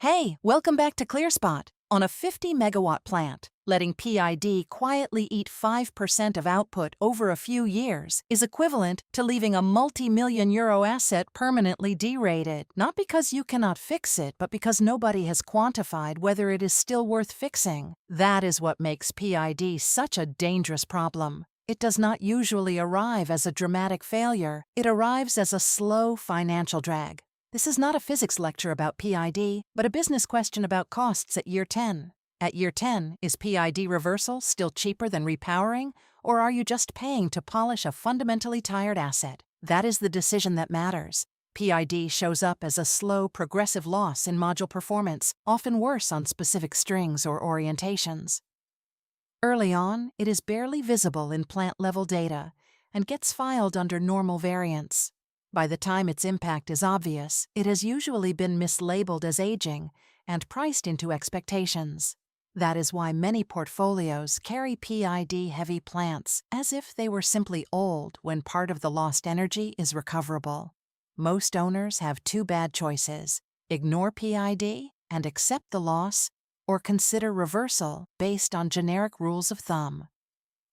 Hey, welcome back to ClearSpot. On a 50-megawatt plant, letting PID quietly eat 5% of output over a few years is equivalent to leaving a multi-million-euro asset permanently derated, not because you cannot fix it, but because nobody has quantified whether it is still worth fixing. That is what makes PID such a dangerous problem. It does not usually arrive as a dramatic failure. It arrives as a slow financial drag. This is not a physics lecture about PID, but a business question about costs at year 10. At year 10, is PID reversal still cheaper than repowering, or are you just paying to polish a fundamentally tired asset? That is the decision that matters. PID shows up as a slow, progressive loss in module performance, often worse on specific strings or orientations. Early on, it is barely visible in plant-level data and gets filed under normal variance. By the time its impact is obvious, it has usually been mislabeled as aging and priced into expectations. That is why many portfolios carry PID-heavy plants as if they were simply old when part of the lost energy is recoverable. Most owners have two bad choices: ignore PID and accept the loss, or consider reversal based on generic rules of thumb.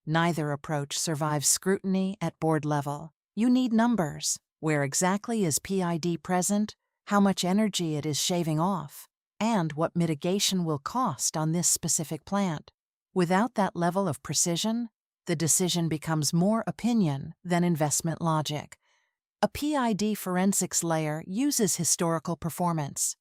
Neither approach survives scrutiny at board level. You need numbers. Where exactly is PID present, how much energy it is shaving off, and what mitigation will cost on this specific plant. Without that level of precision, the decision becomes more opinion than investment logic. A PID forensics layer uses historical performance,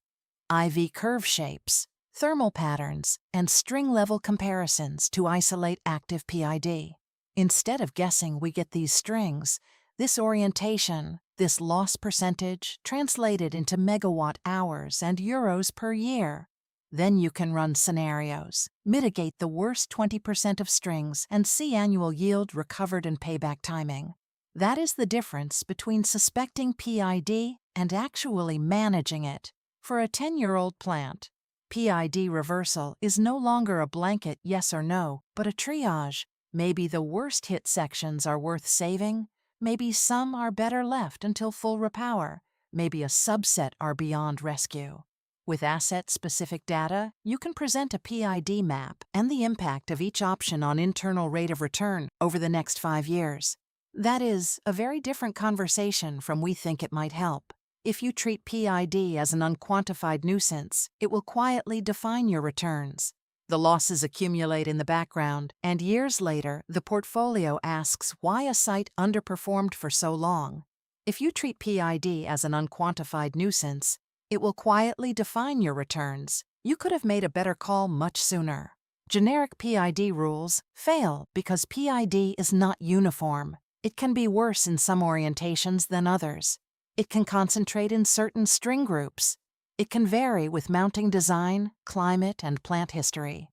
IV curve shapes, thermal patterns, and string-level comparisons to isolate active PID. Instead of guessing, we get these strings, this orientation, this loss percentage, translated into megawatt hours and euros per year. Then you can run scenarios, mitigate the worst 20% of strings, and see annual yield recovered and payback timing. That is the difference between suspecting PID and actually managing it. For a 10-year-old plant, PID reversal is no longer a blanket yes or no, but a triage. Maybe the worst hit sections are worth saving. Maybe some are better left until full repower. Maybe a subset are beyond rescue. With asset-specific data, you can present a PID map and the impact of each option on internal rate of return over the next 5 years. That is a very different conversation from we think it might help. If you treat PID as an unquantified nuisance, it will quietly define your returns. The losses accumulate in the background, and years later, the portfolio asks why a site underperformed for so long. If you treat PID as an unquantified nuisance, it will quietly define your returns. You could have made a better call much sooner. Generic PID rules fail because PID is not uniform. It can be worse in some orientations than others. It can concentrate in certain string groups. It can vary with mounting design, climate, and plant history.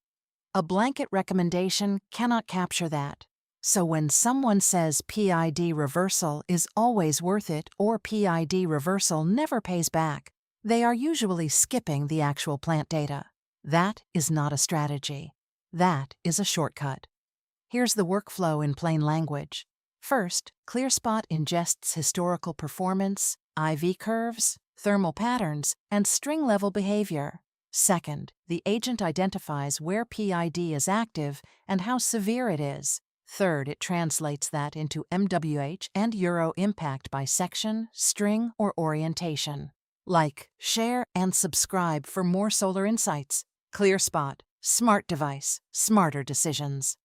A blanket recommendation cannot capture that. So when someone says PID reversal is always worth it or PID reversal never pays back, they are usually skipping the actual plant data. That is not a strategy. That is a shortcut. Here's the workflow in plain language. First, ClearSpot ingests historical performance, IV curves, thermal patterns, and string-level behavior. Second, the agent identifies where PID is active and how severe it is. Third, it translates that into MWH and euro impact by section, string, or orientation. Like, share, and subscribe for more solar insights. ClearSpot. Smart device, smarter decisions.